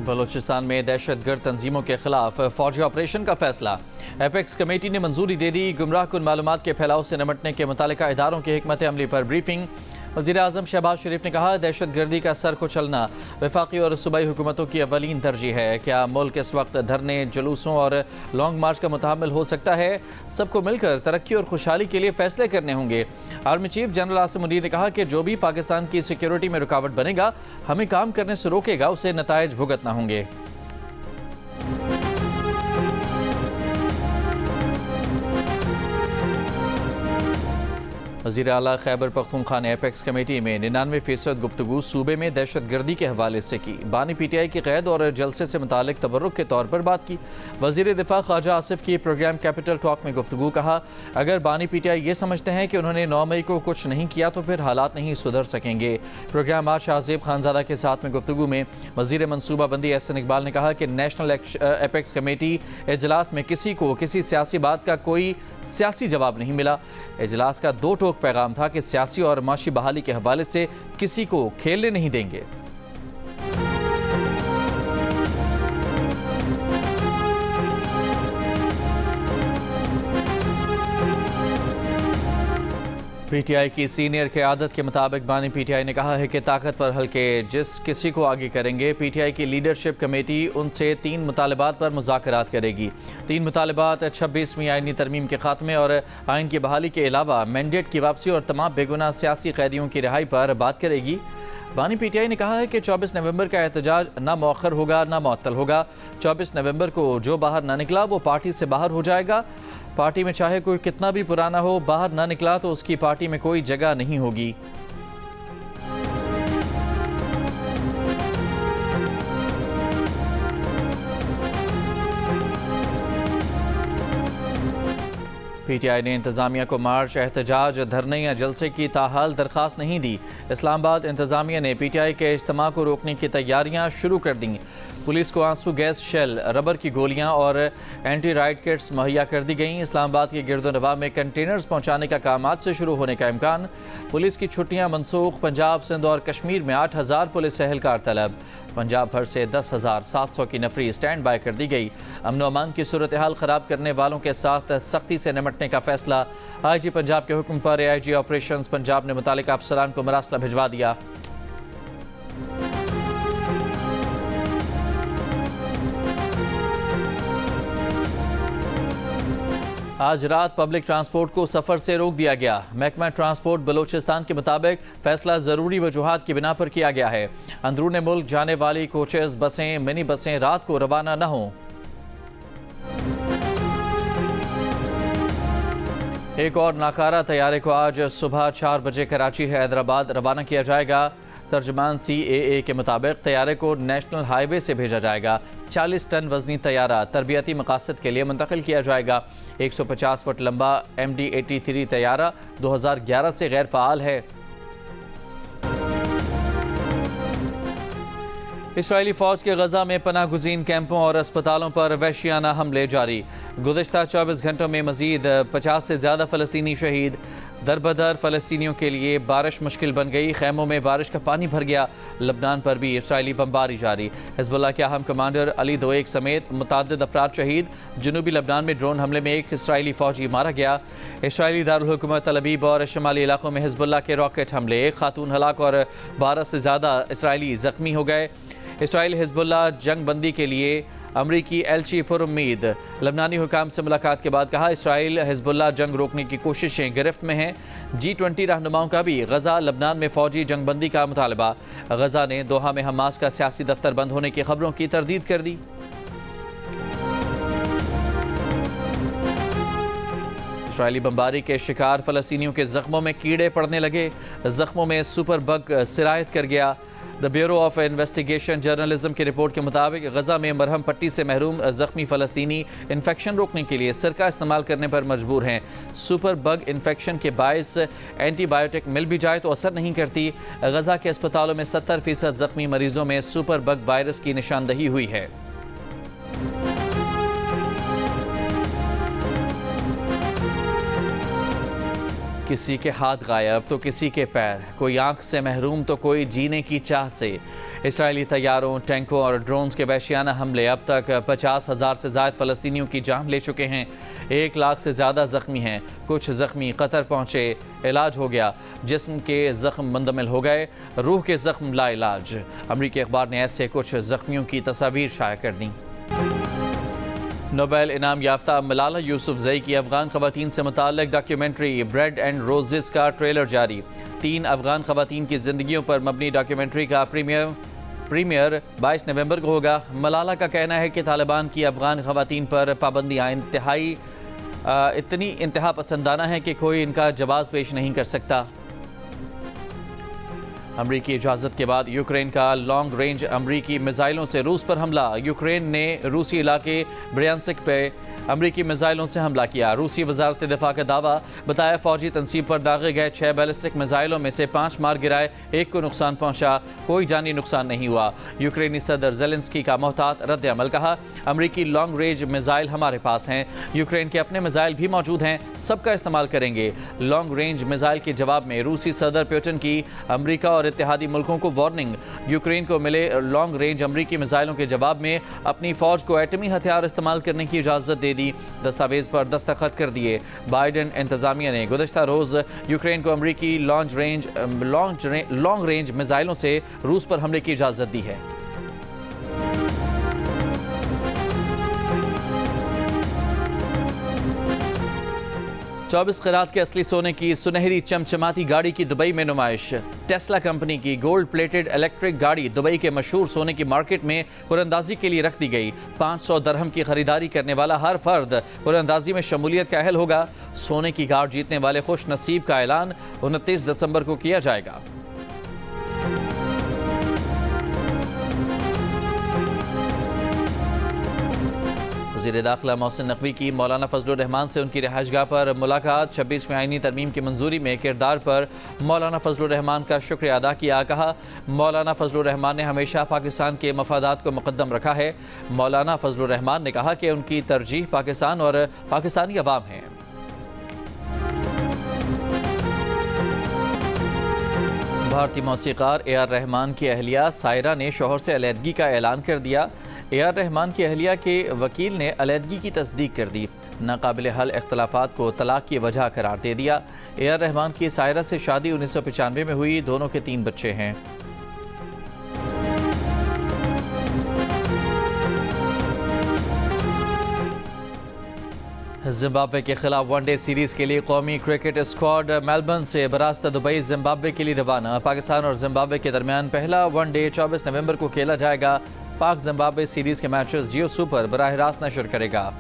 बलूचिस्तान में दहशतगर्द तंजीमों के खिलाफ फौजी ऑपरेशन का फैसला। एपेक्स कमेटी ने मंजूरी दे दी। गुमराह कुन मालूमात के फैलाव से निपटने के मुतालिका इदारों की हिकमत अमली पर ब्रीफिंग। वज़ीर आज़म शहबाज शरीफ ने कहा, दहशतगर्दी का सर कुचलना वफाकी और सूबाई हुकूमतों की अवलीन तरजीह है। क्या मुल्क इस वक्त धरने, जुलूसों और लॉन्ग मार्च का मुतहम्मिल हो सकता है? सबको मिलकर तरक्की और खुशहाली के लिए फैसले करने होंगे। Army chief general Asim Munir ने कहा कि जो भी पाकिस्तान की सिक्योरिटी में रुकावट बनेगा, हमें काम करने से रोकेगा, उसे नताइज भुगतना होंगे। वज़ीर आला खैबर पख्तूनख्वा ने एपेक्स कमेटी में 99% गुफ्तगू सूबे में दहशतगर्दी के हवाले से की। बानी PTI की क़ैद और जलसे से मुतालिक तबर्रुक के तौर पर बात की। वज़ीर दिफा ख्वाजा आसिफ की प्रोग्राम कैपिटल टॉक में गुफ्तगू। कहा, अगर बानी PTI ये समझते हैं कि उन्होंने 9 मई को कुछ नहीं किया तो फिर हालात नहीं सुधर सकेंगे। प्रोग्राम आज शाहजेब खानजादा के साथ में गुफ्तगू में वज़ीर मनसूबाबंदी एहसन इकबाल ने कहा कि नेशनल एपेक्स कमेटी इजलास में किसी को किसी सियासी बात का कोई सियासी जवाब नहीं मिला। इजलास का दो टोक पैगाम था कि सियासी और माशी बहाली के हवाले से किसी को खेलने नहीं देंगे। PTI की सीनियर क़यादत के मुताबिक बानी PTI ने कहा है कि ताकतवर हल्के जिस किसी को आगे करेंगे। PTI की लीडरशिप कमेटी उनसे 3 मुतालबात पर मुज़ाकरात करेगी। 3 मुतालबात 26वीं आइनी तरमीम के खात्मे और आइन की बहाली के अलावा मैंडेट की वापसी और तमाम बेगुनाह सियासी कैदियों की रिहाई पर बात करेगी। बानी PTI ने कहा है कि 24 नवंबर का एहतजाज ना मौखर होगा ना मुअत्तल होगा। 24 नवंबर को जो बाहर ना निकला वो पार्टी से बाहर हो जाएगा। पार्टी में चाहे कोई कितना भी पुराना हो, बाहर ना निकला तो उसकी पार्टी में कोई जगह नहीं होगी। PTI ने इंतज़ामिया को मार्च, एहतजाज, धरने या जलसे की ताहाल दरख्वास्त नहीं दी। इस्लामाबाद इंतज़ामिया ने PTI के इज्तिमा को रोकने की तैयारियां शुरू कर दी। पुलिस को आंसू गैस शेल, रबर की गोलियां और एंटी राइट किट्स मुहैया कर दी गईं। इस्लामाबाद के गिरदोनवा में कंटेनर्स पहुंचाने का काम आज से शुरू होने का इम्कान। पुलिस की छुट्टियां मनसूख। पंजाब, सिंध और कश्मीर में 8000 पुलिस एहलकार तलब। पंजाब भर से 10,700 की नफरी स्टैंड बाय कर दी गई। अमन व अमान की सूरत हाल ख़राब करने वालों के साथ सख्ती से निपटने का फैसला। IG पंजाब के हुक्म पर AIG ऑपरेशंस पंजाब ने मुतालिका अफसरान को मरासला भिजवा दिया। आज रात पब्लिक ट्रांसपोर्ट को सफ़र से रोक दिया गया। महकमा ट्रांसपोर्ट बलूचिस्तान के मुताबिक फैसला ज़रूरी वजूहात की बिना पर किया गया है। अंदरूने मुल्क जाने वाली कोचेस, बसें, मिनी बसें रात को रवाना न हों। एक और नाकारा तैयारे को आज सुबह 4 बजे कराची हैदराबाद रवाना किया जाएगा। तर्जमान CAA के मुताबिक तैयारे को नेशनल हाईवे से भेजा जाएगा। 40 टन वजनी तैयारा तरबियती मकासद के लिए मुंतकिल किया जाएगा। 150 फुट लंबा MD-83 तैयारा 2011 से गैर फ़ाल है। इसराइली फ़ौज के गजा में पनाह गुज़ीन कैंपों और अस्पतालों पर वहशियाना हमले जारी। गुज़िश्ता 24 घंटों में मज़ीद 50 से ज़्यादा फ़लस्तीनी शहीद। दरबदर फ़लस्तीनियों के लिए बारिश मुश्किल बन गई। खैमों में बारिश का पानी भर गया। लबनान पर भी इसराइली बमबारी जारी। हिज़्बुल्लाह के अहम कमांडर अली दोएक समेत मुतअद्दिद अफराद शहीद। जनूबी लबनान में ड्रोन हमले में एक इसराइली फ़ौजी मारा गया। इसराइली दारुल हुकूमत तल अबीब और शमाली इलाकों में हिज़्बुल्लाह के रॉकेट हमले। एक खातून हलाक और 12 से ज़्यादा इसराइली ज़ख्मी हो गए। इसराइल हिज़्बुल्लाह जंग बंदी के लिए अमरीकी एलची पर उम्मीद। लबनानी हुकाम से मुलाकात के बाद कहा, इसराइल हिज़्बुल्लाह जंग रोकने की कोशिशें गिरफ्त में हैं। G20 रहनुमाओं का भी गजा लबनान में फ़ौजी जंगबंदी का मुतालबा। गजा ने दोहा में हमास का सियासी दफ्तर बंद होने की खबरों की तरदीद कर दी। इसराइली बमबारी के शिकार फ़लस्तीनियों के ज़ख्मों में कीड़े पड़ने लगे। ज़ख्मों में सुपर बग सिरायत कर गया। The bureau of investigation journalism की रिपोर्ट के मुताबिक गजा में मरहम पट्टी से महरूम ज़ख्मी फ़लस्तीनी इन्फेक्शन रोकने के लिए सिरका इस्तेमाल करने पर मजबूर हैं। सुपर बग इन्फेक्शन के बायस एंटीबायोटिक मिल भी जाए तो असर नहीं करती। गजा के अस्पतालों में 70% ज़ख्मी मरीजों में सुपर बग वायरस की निशानदही हुई है। किसी के हाथ गायब तो किसी के पैर, कोई आंख से महरूम तो कोई जीने की चाह से। इसराइली तैयारों, टैंकों और ड्रोन्स के वहशियाना हमले अब तक 50,000 से ज़ायद फ़लस्तीनियों की जान ले चुके हैं। 1 लाख से ज़्यादा ज़ख्मी हैं। कुछ ज़ख्मी कतर पहुँचे, इलाज हो गया। जिस्म के ज़ख्म मुंदमिल हो गए, रूह के ज़ख्म लाइलाज। अमरीकी अखबार ने ऐसे कुछ ज़ख्मियों की तस्वीर शाया कर दी। नोबेल इनाम याफ्ता मलाला यूसुफजई की अफगान ख़वातीन से मुताल्लिक़ डॉक्यूमेंट्री ब्रेड एंड रोजेस का ट्रेलर जारी। 3 अफगान ख़वातीन की ज़िंदगियों पर मबनी डॉक्यूमेंट्री का प्रीमियर 22 नवंबर को होगा। मलाला का कहना है कि तालिबान की अफगान ख़वातीन पर पाबंदियाँ इतनी इंतहा पसंदाना है कि कोई इनका जवाब पेश नहीं कर सकता। अमरीकी इजाज़त के बाद यूक्रेन का लॉन्ग रेंज अमरीकी मिसाइलों से रूस पर हमला। यूक्रेन ने रूसी इलाके ब्रियांस्क पे अमरीकी मिसाइलों से हमला किया। रूसी वजारत दिफा का दावा, बताया फौजी तनसीब पर दागे गए 6 बैलिस्टिक मिसाइलों में से 5 मार गिराए, 1 को नुकसान पहुंचा, कोई जानी नुकसान नहीं हुआ। यूक्रेनी सदर ज़ेलेंस्की का मोहतात रद्द अमल, कहा अमरीकी लॉन्ग रेंज मिसाइल हमारे पास हैं, यूक्रेन के अपने मिसाइल भी मौजूद हैं, सबका इस्तेमाल करेंगे। लॉन्ग रेंज मिसाइल के जवाब में रूसी सदर पुतिन की अमरीका और इत्तेहादी मुल्कों को वार्निंग। यूक्रेन को मिले लॉन्ग रेंज अमरीकी मिसाइलों के जवाब में अपनी फौज को एटमी हथियार इस्तेमाल करने की इजाज़त दे दी। दस्तावेज पर दस्तखत कर दिए। बाइडेन इंतजामिया ने गुज़श्ता रोज़ यूक्रेन को अमरीकी लॉन्ग रेंज मिसाइलों से रूस पर हमले की इजाज़त दी है। चौबीस क़रात के असली सोने की सुनहरी चमचमाती गाड़ी की दुबई में नुमाइश। टेस्ला कंपनी की गोल्ड प्लेटेड इलेक्ट्रिक गाड़ी दुबई के मशहूर सोने की मार्केट में कुरअंदाजी के लिए रख दी गई। 500 दरहम की खरीदारी करने वाला हर फर्द कुरअंदाजी में शमूलियत का अहल होगा। सोने की कार जीतने वाले खुश नसीब का ऐलान 29 दिसंबर को किया जाएगा। वज़ीर दाखिला मोहसिन नकवी की मौलाना फजलुर रहमान से उनकी रिहाइशगाह पर मुलाकात। 26वीं आईनी तरमीम की मंजूरी में किरदार पर मौलाना फजलुर रहमान का शुक्रिया अदा किया। कहा मौलाना फजलुर रहमान ने हमेशा पाकिस्तान के मफादात को मुकद्दम रखा है। मौलाना फजलुर रहमान ने कहा कि उनकी तरजीह पाकिस्तान और पाकिस्तानी अवाम है। भारतीय मौसीकार ए.आर. रहमान की अहलिया सायरा ने शौहर से अलहदगी का ऐलान कर दिया। ए.आर. रहमान की अहलिया के वकील ने अलहदगी की तस्दीक कर दी। नाकाबिल हल इख्तलाफात को तलाक की वजह करार दे दिया। ए.आर. रहमान की सायरा से शादी 1995 में हुई। दोनों के 3 बच्चे हैं। जिम्बाब्वे के खिलाफ वनडे सीरीज के लिए कौमी क्रिकेट स्क्वाड मेलबर्न से बरास्ता दुबई जिम्बाब्वे के लिए रवाना। पाकिस्तान और जिम्बाब्वे के दरमियान पहला वनडे 24 नवंबर को खेला जाएगा। पाक जिम्बाब्वे सीरीज के मैचेस जियो सुपर बराह रास्त नशर करेगा।